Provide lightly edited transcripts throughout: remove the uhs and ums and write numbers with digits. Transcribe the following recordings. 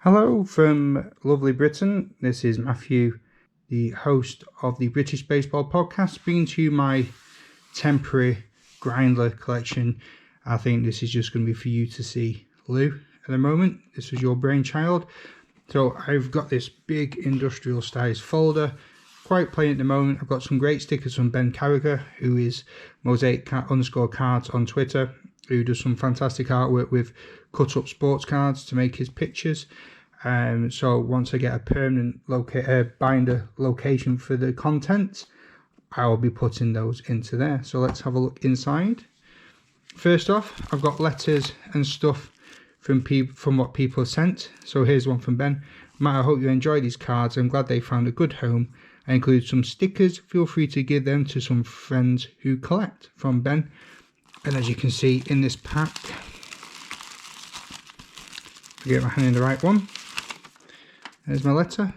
Hello from lovely Britain. This is Matthew, the host of the British Baseball Podcast, bringing to you my temporary Beindler collection. I think this is just going to be for you to see. Lou, at the moment, this was your brainchild. So I've got this big industrial size folder, quite plain at the moment. I've got some great stickers from Ben Carragher, who is Mosaic_cards on Twitter, who does some fantastic artwork with cut-up sports cards to make his pictures. So once I get a permanent binder location for the content, I will be putting those into there. So let's have a look inside. First off, I've got letters and stuff from what people have sent. So here's one from Ben. Matt, I hope you enjoy these cards. I'm glad they found a good home. I include some stickers. Feel free to give them to some friends who collect. From Ben. And as you can see in this pack, I get my hand in the right one. There's my letter.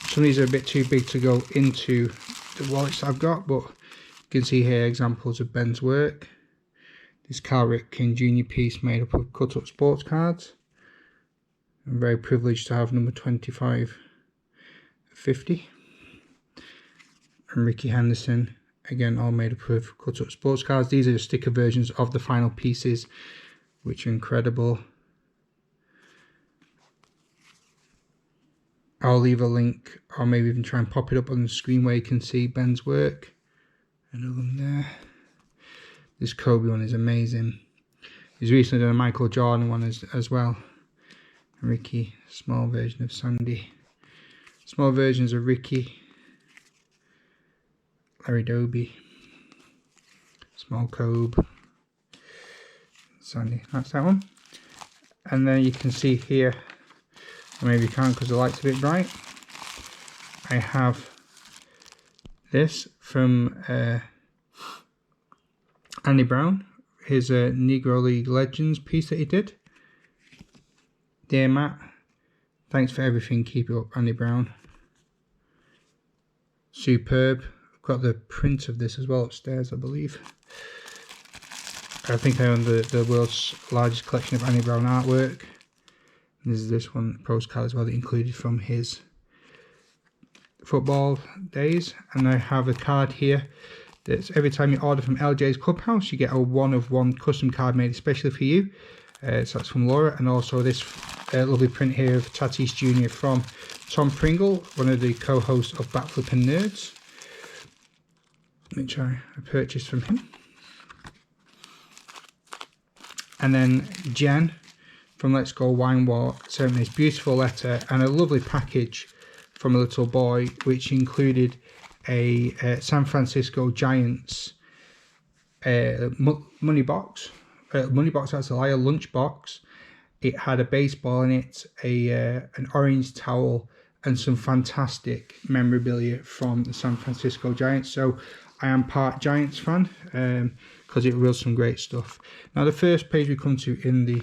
Some of these are a bit too big to go into the wallets I've got, but you can see here examples of Ben's work. This Carl Ripken Jr. piece made up of cut-up sports cards. I'm very privileged to have number 25/50. And Ricky Henderson, again, all made up of cut-up sports cards. These are the sticker versions of the final pieces, which are incredible. I'll leave a link, or maybe even try and pop it up on the screen where you can see Ben's work. Another one there. This Kobe one is amazing. He's recently done a Michael Jordan one as well. Ricky, small version of Sandy. Small versions of Ricky. Larry Doby. Small Kobe. Sandy, that's that one. And then you can see here, or maybe you can't because the light's a bit bright, I have this from Andy Brown, his Negro League Legends piece that he did. Dear Matt, thanks for everything, keep it up, Andy Brown. Superb. I've got the print of this as well upstairs, I believe. I think I own the world's largest collection of Andy Brown artwork. And this is this one, postcard as well, that included from his football days. And I have a card here that's every time you order from LJ's Clubhouse, you get a one-of-one custom card made especially for you. So that's from Laura. And also this lovely print here of Tatis Jr. from Tom Pringle, one of the co-hosts of Backflipping Nerds, which I purchased from him. And then Jen from Let's Go Wine Walk sent me this beautiful letter and a lovely package from a little boy, which included a San Francisco Giants money box. That's a liar, lunch box. It had a baseball in it, an orange towel, and some fantastic memorabilia from the San Francisco Giants. So I am part Giants fan because it reveals some great stuff. Now the first page we come to in the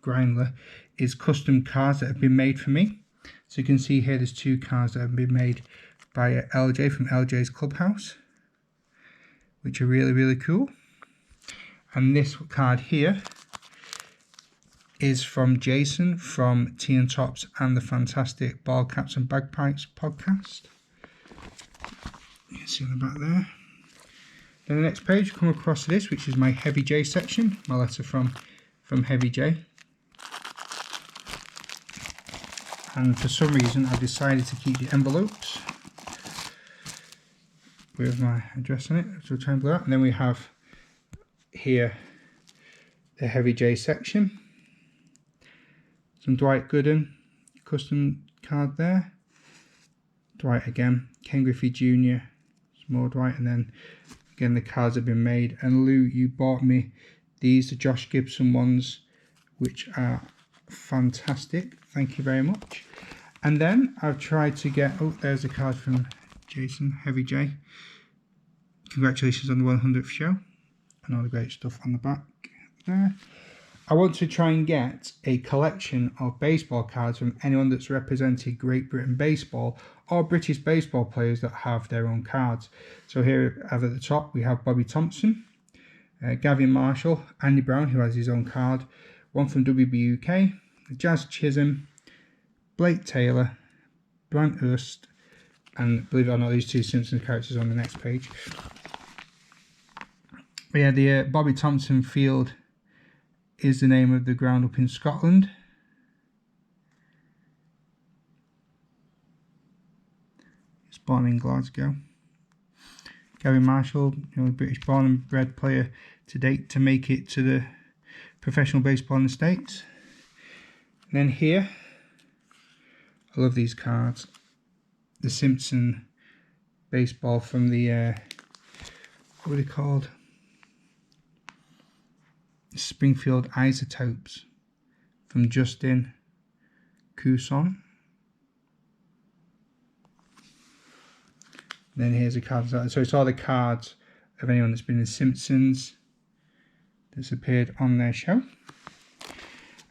Beindler is custom cards that have been made for me. So you can see here there's two cards that have been made by LJ from LJ's Clubhouse, which are really, really cool. And this card here is from Jason from Tea and Tops and the fantastic Ball Caps and Bagpipes podcast. You can see on the back there. Then the next page, come across to this, which is my Heavy J section, my letter from Heavy J. And for some reason I've decided to keep the envelopes with my address on it, so we'll try and blur out. And then we have here the Heavy J section. Some Dwight Gooden custom card there. Dwight again, Ken Griffey Jr., some more Dwight, and then again the cards have been made. And Lou, you bought me these, the Josh Gibson ones, which are fantastic. Thank you very much. And then I've tried to get, oh, there's a card from Jason, Heavy J. Congratulations on the 100th show and all the great stuff on the back there. I want to try and get a collection of baseball cards from anyone that's represented Great Britain baseball or British baseball players that have their own cards. So here at the top we have Bobby Thompson, Gavin Marshall, Andy Brown, who has his own card, one from WBUK, Jazz Chisholm, Blake Taylor, Brant Hurst, and believe it or not, these two Simpsons characters on the next page. But yeah, the Bobby Thompson Field is the name of the ground up in Scotland. He's born in Glasgow. Gary Marshall, British born and bred player to date to make it to the professional baseball in the States. And then here, I love these cards. The Simpson baseball from the, what were they called? Springfield Isotopes from Justin Cousson. And then here's a card. So it's all the cards of anyone that's been in Simpsons that's appeared on their show.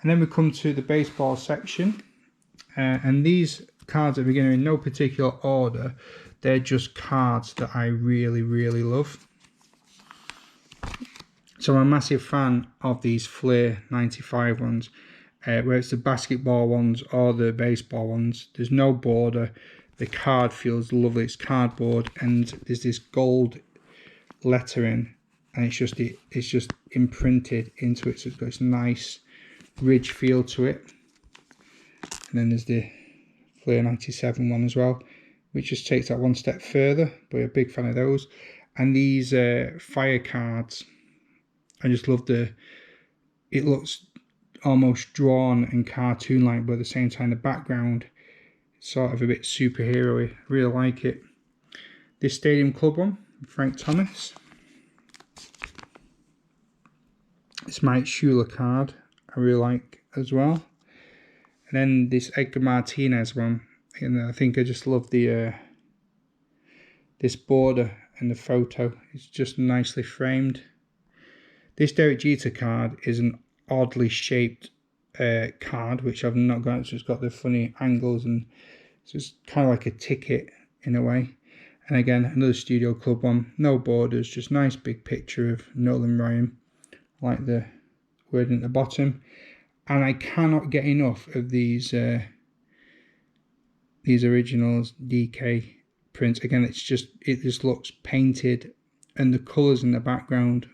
And then we come to the baseball section. And these cards are beginning in no particular order. They're just cards that I really, really love. So I'm a massive fan of these Flair 95 ones, where it's the basketball ones or the baseball ones. There's no border. The card feels lovely. It's cardboard, and there's this gold lettering, and it's just imprinted into it. So it's got this nice ridge feel to it. And then there's the Flair 97 one as well, which just takes that one step further. But I'm a big fan of those. And these fire cards, I just love it looks almost drawn and cartoon-like, but at the same time the background is sort of a bit superhero-y. I really like it. This Stadium Club one, Frank Thomas. This Mike Schuler card, I really like as well. And then this Edgar Martinez one, and I think I just love the this border and the photo. It's just nicely framed. This Derek Jeter card is an oddly shaped card, which I've not got. So it's got the funny angles, and so it's kind of like a ticket in a way. And again, another Studio Club one, no borders, just nice big picture of Nolan Ryan, like the wording at the bottom. And I cannot get enough of these originals DK prints. Again, it just looks painted, and the colours in the background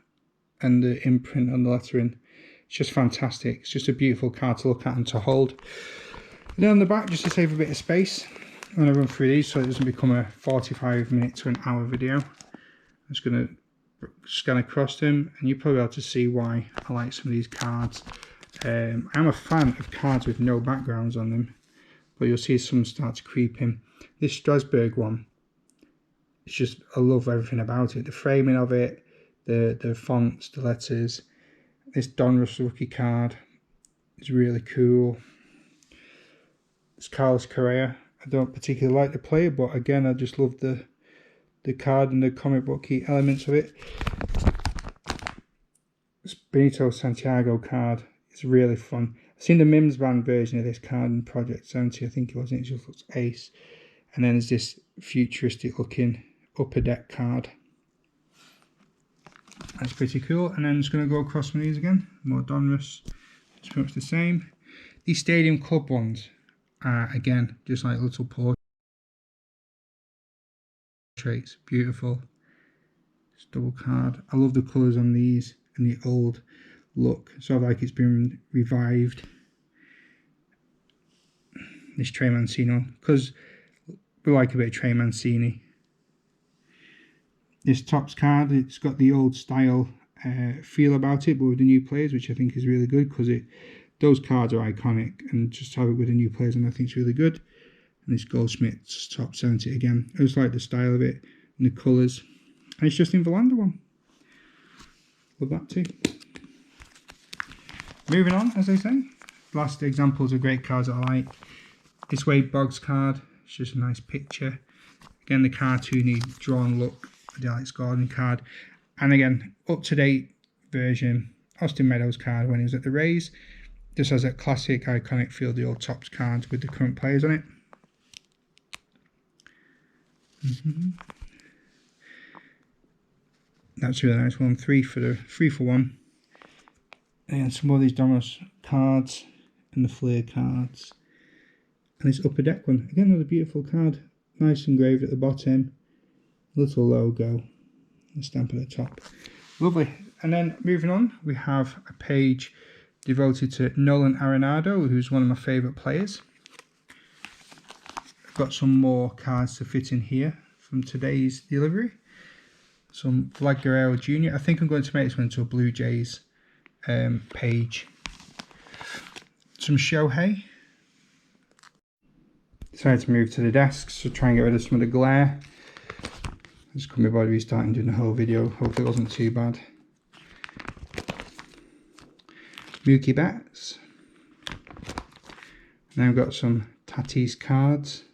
and the imprint on the lettering, it's just fantastic. It's just a beautiful card to look at and to hold. And then on the back, just to save a bit of space, I'm going to run through these so it doesn't become a 45-minute to an hour video. I'm just going to scan across them, and you'll probably be able to see why I like some of these cards. I'm a fan of cards with no backgrounds on them, but you'll see some start to creep in. This Strasbourg one, it's just, I love everything about it. The framing of it, the fonts, the letters. This Donruss rookie card is really cool. It's Carlos Correa. I don't particularly like the player, but again, I just love the card and the comic booky elements of it. This Benito Santiago card is really fun. I've seen the Mims Band version of this card in Project 70, I think it was, and it just looks ace. And then there's this futuristic looking Upper Deck card. That's pretty cool. And then I'm just going to go across some of these again. More Donruss. It's pretty much the same. These Stadium Club ones are, again, just like little portraits. Beautiful. It's double card. I love the colours on these and the old look. Sort of like it's been revived. This Trey Mancini one, because we like a bit of Trey Mancini. This Topps card, it's got the old style feel about it, but with the new players, which I think is really good, because those cards are iconic, and just have it with the new players, and I think it's really good. And this Goldschmidt's Top 70 again. I just like the style of it and the colours. And it's Justin Verlander one. Love that too. Moving on, as I say, last examples of great cards that I like. This Wade Boggs card, it's just a nice picture. Again, the cartoony drawn look. The Alex Gordon card, and again, up-to-date version Austin Meadows card when he was at the Rays. Just has that classic iconic feel, the old Topps cards with the current players on it. That's a really nice one. 3 for 1. And some more of these Donruss cards. and the Flair cards. And this Upper Deck one, again another beautiful card, nice engraved at the bottom, little logo, and stamp at the top. Lovely. And then moving on, we have a page devoted to Nolan Arenado, who's one of my favourite players. I've got some more cards to fit in here from today's delivery. Some Vlad Guerrero Jr. I think I'm going to make this one into a Blue Jays page. Some Shohei. Decided to move to the desk, so try and get rid of some of the glare. Just couldn't be bothered restarting doing the whole video. Hopefully it wasn't too bad. Mookie Betts. And then we've got some Tatis cards.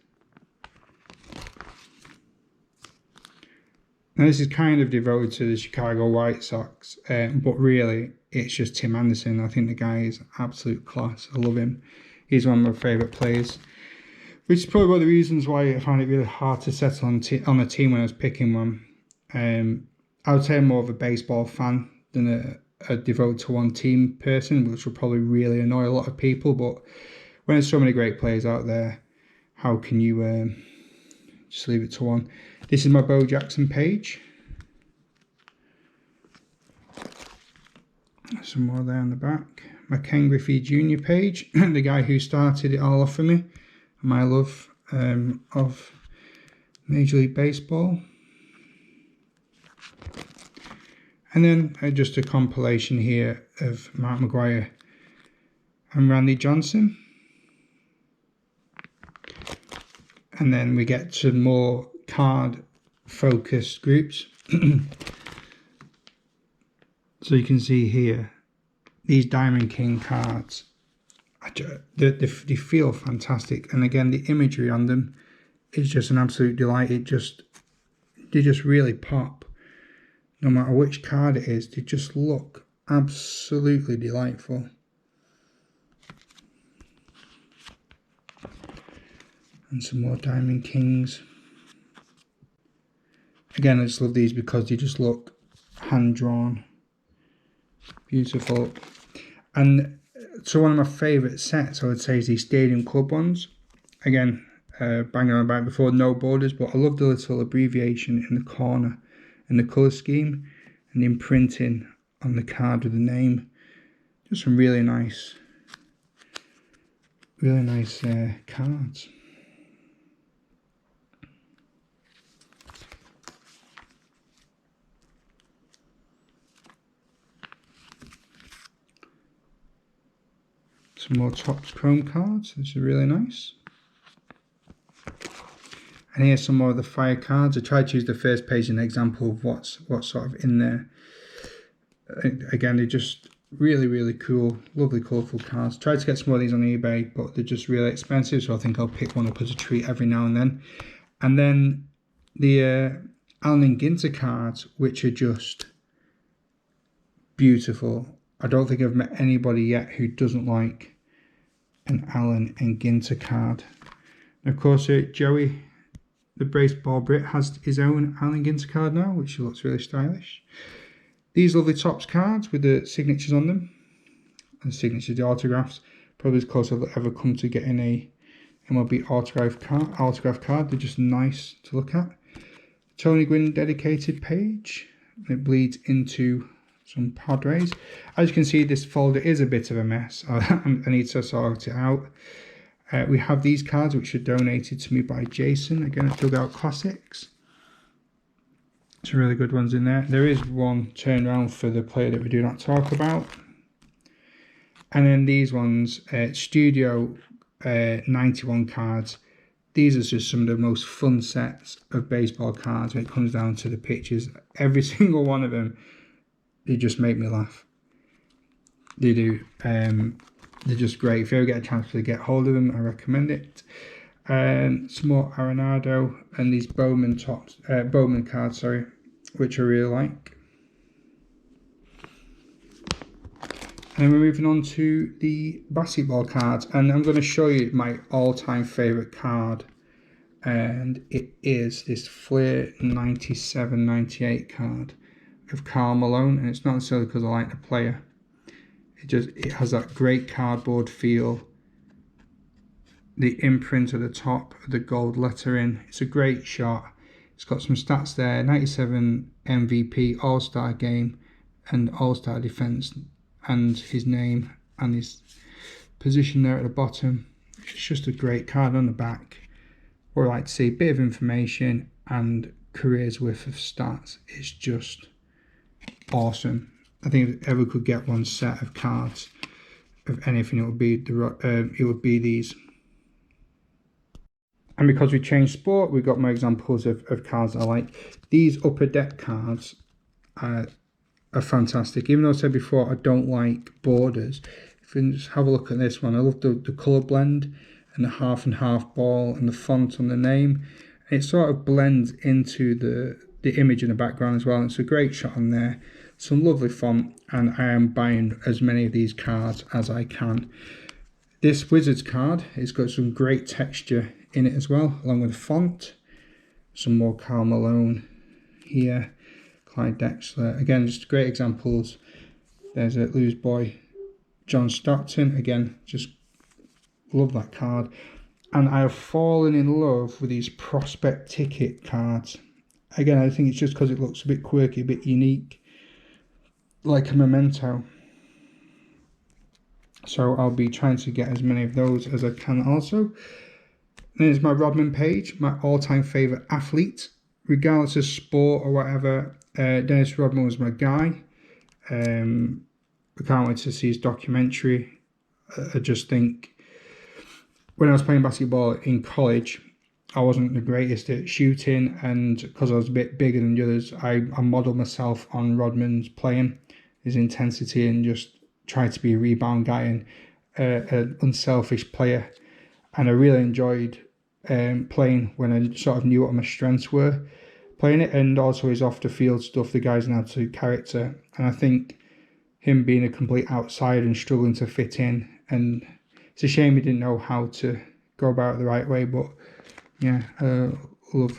Now this is kind of devoted to the Chicago White Sox, but really it's just Tim Anderson. I think the guy is absolute class. I love him. He's one of my favourite players, which is probably one of the reasons why I found it really hard to settle on a team when I was picking one. I would say I'm more of a baseball fan than a devoted to one team person, which will probably really annoy a lot of people. But when there's so many great players out there, how can you just leave it to one? This is my Bo Jackson page. Some more there on the back. My Ken Griffey Jr. page, the guy who started it all off for me. My love of Major League Baseball. And then just a compilation here of Mark McGwire and Randy Johnson. And then we get to more card focused groups. So you can see here, these Diamond King cards, they feel fantastic. And again, the imagery on them is just an absolute delight. They just really pop. No matter which card it is, they just look absolutely delightful. And some more Diamond Kings. Again, I just love these because they just look hand-drawn. Beautiful. And so one of my favourite sets, I would say, is these Stadium Club ones. Again, banging on about before, no borders, but I love the little abbreviation in the corner and the colour scheme and the imprinting on the card with the name. Just some really nice cards. Some more Topps Chrome cards. This is really nice. And here's some more of the Fire cards. I tried to use the first page as an example of what's sort of in there. Again, they're just really cool, lovely colourful cards. Tried to get some more of these on eBay, but they're just really expensive, so I think I'll pick one up as a treat every now and then. And then the Allen and Ginter cards, which are just beautiful. I don't think I've met anybody yet who doesn't like an Allen and Ginter card. And of course, Joey, the baseball Brit, has his own Allen Ginter card now, which looks really stylish. These lovely Topps cards with the signatures on them, and the signatures, the autographs, probably as close as I've ever come to getting a MLB autograph card. They're just nice to look at. Tony Gwynn dedicated page. It bleeds into some Padres. As you can see, this folder is a bit of a mess. I need to sort it out. We have these cards which are donated to me by Jason. Again, at Dugout Classics. Some really good ones in there. There is one turnaround for the player that we do not talk about. And then these ones, Studio 91 cards. These are just some of the most fun sets of baseball cards when it comes down to the pictures. Every single one of them, they just make me laugh. They do. They're just great. If you ever get a chance to get hold of them, I recommend it. Some more Arenado and these Bowman cards, which I really like. And we're moving on to the basketball cards, and I'm going to show you my all-time favourite card, and it is this Flair 97-98 card of Karl Malone, and it's not necessarily because I like the player. It has that great cardboard feel. The imprint at the top, the gold lettering. It's a great shot. It's got some stats there: 97 MVP, All-Star game, and All-Star defense, and his name and his position there at the bottom. It's just a great card on the back. What I like to see, a bit of information and careers worth of stats. It's just awesome. I think if ever could get one set of cards of anything, it would be these. And because we changed sport, we've got more examples of cards I like. These upper deck cards are fantastic. Even though I said before I don't like borders, if you just have a look at this one, I love the colour blend and the half and half ball and the font on the name. And it sort of blends into the image in the background as well. And it's a great shot on there. Some lovely font, and I am buying as many of these cards as I can. This Wizards card, it's got some great texture in it as well, along with the font. Some more Karl Malone here, Clyde Drexler. Again, just great examples. There's a loose boy, John Stockton. Again, just love that card. And I have fallen in love with these prospect ticket cards. Again, I think it's just because it looks a bit quirky, a bit unique, like a memento. So I'll be trying to get as many of those as I can also. Then there's my Rodman page, my all-time favourite athlete, regardless of sport or whatever. Dennis Rodman was my guy. I can't wait to see his documentary. I just think when I was playing basketball in college, I wasn't the greatest at shooting, and because I was a bit bigger than the others, I modelled myself on Rodman's playing, his intensity, and just tried to be a rebound guy and an unselfish player. And I really enjoyed playing when I sort of knew what my strengths were playing it, and also his off the field stuff, the guy's an absolute character. And I think him being a complete outsider and struggling to fit in, and it's a shame he didn't know how to go about it the right way, but yeah, love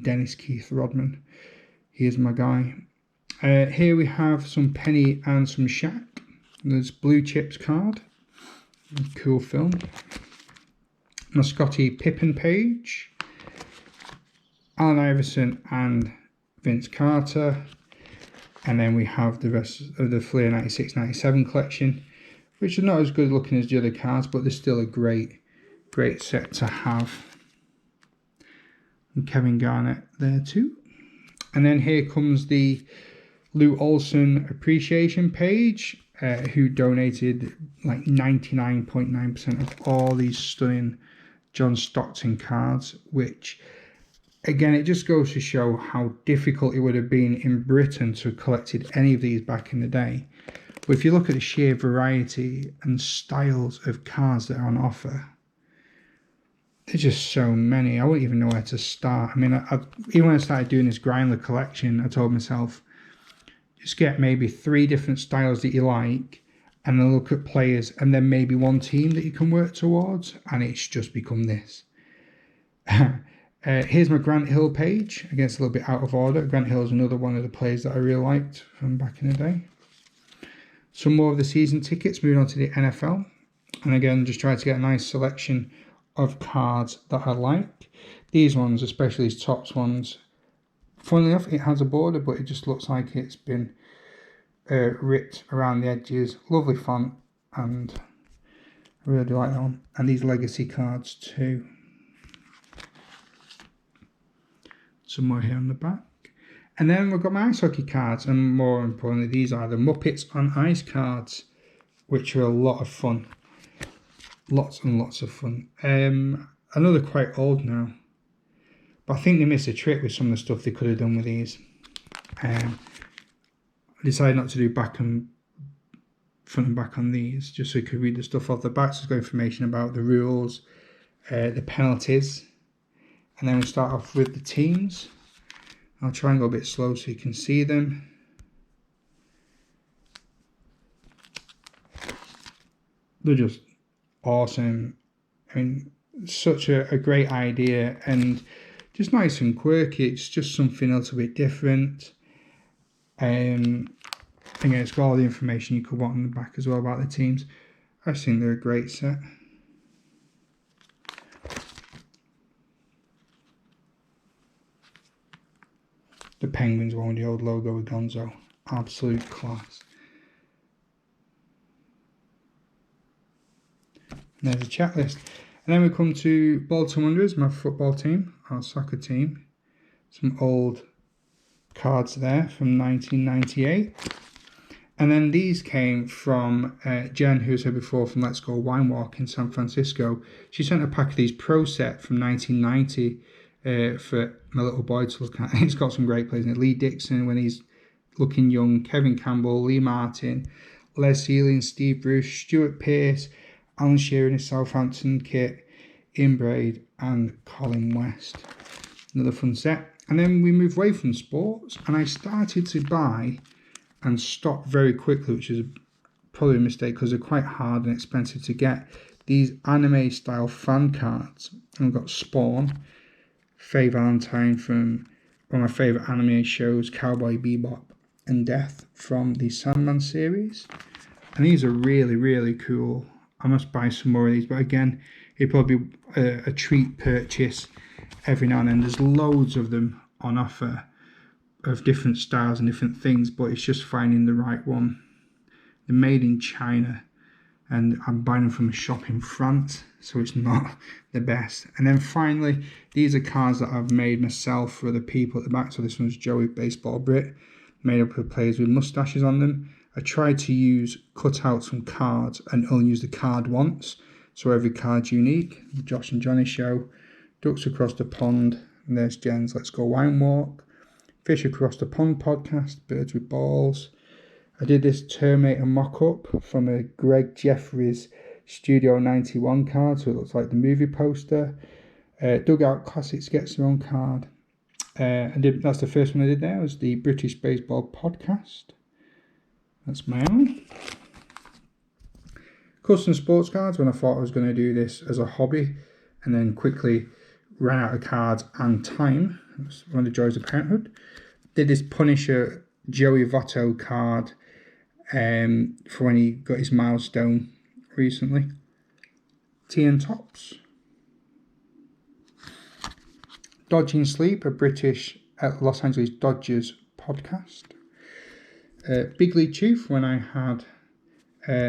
Dennis Keith Rodman. He is my guy. Here we have some Penny and some Shaq. There's Blue Chips card. Cool film. My Scottie Pippen page. Allen Iverson and Vince Carter. And then we have the rest of the Fleer 96-97 collection, which are not as good looking as the other cards, but they're still a great set to have. And Kevin Garnett there too. And then here comes the Lou Olson appreciation page, who donated like 99.9% of all these stunning John Stockton cards, which again, it just goes to show how difficult it would have been in Britain to have collected any of these back in the day. But if you look at the sheer variety and styles of cards that are on offer, there's just so many. I wouldn't even know where to start. I mean, even when I started doing this Grindler collection, I told myself, just get maybe 3 different styles that you like, and then look at players, and then maybe one team that you can work towards, and it's just become this. Here's my Grant Hill page. Again, it's a little bit out of order. Grant Hill is another one of the players that I really liked from back in the day. Some more of the season tickets, moving on to the NFL. And again, just try to get a nice selection of cards that I like. These ones, especially these tops ones, funnily enough, it has a border, but it just looks like it's been ripped around the edges. Lovely font, and I really do like that one. And these legacy cards too. Some more here on the back. And then we've got my ice hockey cards, and more importantly, these are the Muppets on Ice cards, which are a lot of fun. Lots and lots of fun. I know they're quite old now, but I think they missed a trick with some of the stuff they could have done with these. I decided not to do front and back on these, just so you could read the stuff off the back. So it's got information about the rules, the penalties, and then we start off with the teams. I'll try and go a bit slow so you can see them. They're just awesome. I mean, such a great idea, and just nice and quirky. It's just something else a bit different. Again, it's got all the information you could want on the back as well about the teams. I think they're a great set. The Penguins one with the old logo with Gonzo. Absolute class. And there's a checklist. And then we come to Bolton Wanderers, my football team, our soccer team. Some old cards there from 1998. And then these came from Jen, who was here before from Let's Go Wine Walk in San Francisco. She sent a pack of these Pro Set from 1990 for my little boy to look at. It's got some great players in it. Lee Dixon when he's looking young, Kevin Campbell, Lee Martin, Les Sealing, Steve Bruce, Stuart Pearce, Alan Shearer in his Southampton kit, Ian Braid and Colin West. Another fun set. And then we moved away from sports and I started to buy and stopped very quickly, which is probably a mistake because they're quite hard and expensive to get. These anime style fan cards. And I've got Spawn, Faye Valentine from one of my favourite anime shows, Cowboy Bebop, and Death from the Sandman series. And these are really, really cool. I must buy some more of these, but again, it'd probably be a treat purchase every now and then. There's loads of them on offer of different styles and different things, but it's just finding the right one. They're made in China and I'm buying them from a shop in France, so it's not the best. And then finally, these are cards that I've made myself for the people at the back. So this one's Joey Baseball Brit, made up of players with mustaches on them. I tried to use cutouts from cards and only use the card once, so every card's unique. The Josh and Johnny Show, Ducks Across the Pond, and there's Jen's Let's Go Wine Walk, Fish Across the Pond podcast, Birds with Balls. I did this Terminator mock-up from a Greg Jeffries Studio 91 card, so it looks like the movie poster. Dugout Classics gets their own card. That's the first one I did there, was the British Baseball podcast. That's my own. Custom sports cards, when I thought I was going to do this as a hobby and then quickly ran out of cards and time. That's one of the joys of parenthood. Did this Punisher Joey Votto card for when he got his milestone recently. Tea and Tops. Dodging Sleep, a British Los Angeles Dodgers podcast. Big League Chief, when I had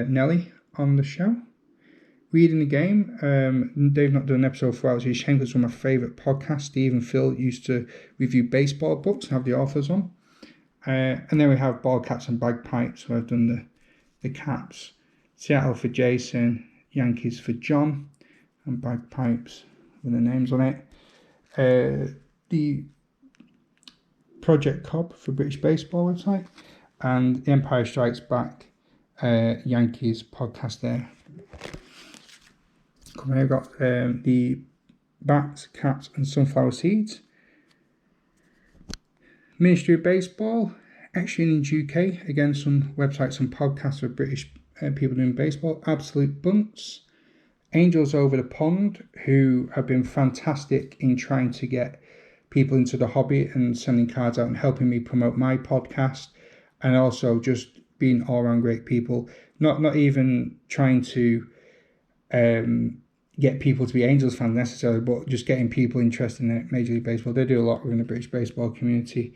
Nelly on the show. Reading the Game, they've not done an episode for hours. It's shame because one of my favourite podcasts. Steve and Phil used to review baseball books and have the authors on. And then we have Ball Caps and Bagpipes, where I've done the caps. Seattle for Jason, Yankees for John, and Bagpipes with the names on it. The Project Cobb for British Baseball website, and The Empire Strikes Back Yankees podcast there. I've got the Bats, Caps and Sunflower Seeds. Ministry of Baseball, Exchange UK, again some websites and podcasts for British people doing baseball. Absolute Bunts. Angels Over the Pond, who have been fantastic in trying to get people into the hobby and sending cards out and helping me promote my podcast, and also just being all around great people. Not even trying to get people to be Angels fans necessarily, but just getting people interested in Major League Baseball. They do a lot within the British baseball community.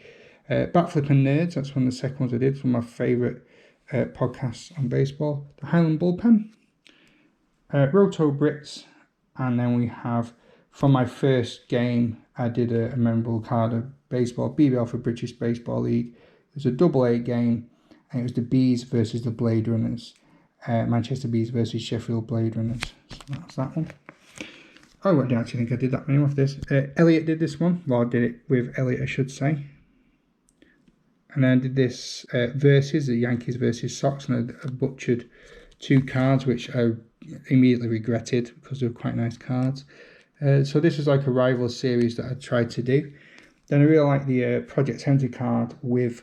Backflip and Nerds, that's one of the second ones I did. It's one of my favourite podcasts on baseball. The Highland Bullpen. Roto Brits, and then we have, from my first game, I did a memorable card of baseball, BBL for British Baseball League. It was a AA game, and it was the Bees versus the Blade Runners. Manchester Bees versus Sheffield Blade Runners. So that's that one. I don't actually think I did that many of this. Elliot did this one. Well, I did it with Elliot, I should say. And then I did this versus, the Yankees versus Sox, and I butchered two cards, which I immediately regretted because they were quite nice cards. So this was like a rival series that I tried to do. Then I really like the Project Empty card with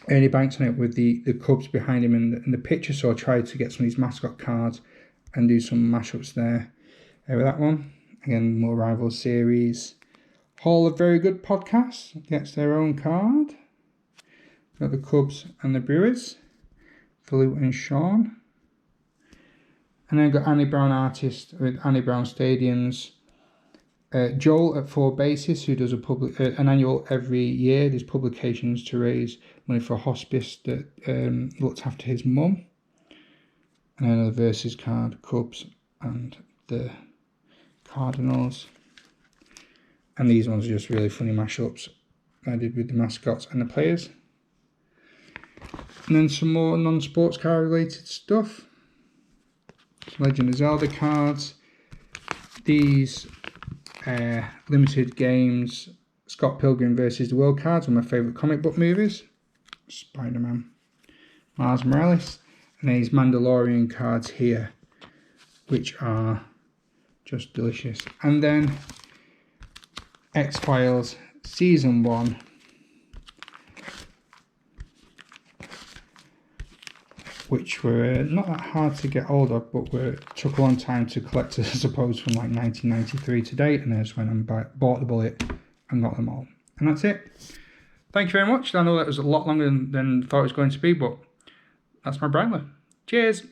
Ernie Banks on it, with the Cubs behind him in the picture. So I tried to get some of these mascot cards and do some mashups there with that one. Again, more rival series. Hall of Very Good Podcasts gets their own card. Got the Cubs and the Brewers for Luke and Sean. And then got Annie Brown Artist with Annie Brown Stadiums. Joel at 4 Bases, who does an annual every year. There's publications to raise money for a hospice that looked after his mum. And then the versus card, Cubs and the Cardinals. And these ones are just really funny mashups I did with the mascots and the players. And then some more non-sports car related stuff. Some Legend of Zelda cards. These limited games, Scott Pilgrim versus the World cards, one of my favourite comic book movies. Spider-Man, Miles Morales. And these Mandalorian cards here, which are just delicious. And then X-Files Season 1. Which were not that hard to get hold of, but took a long time to collect, I suppose, from like 1993 to date. And I just went and bought the bullet and got them all. And that's it. Thank you very much. I know that was a lot longer than I thought it was going to be, but that's my Beindler. Cheers.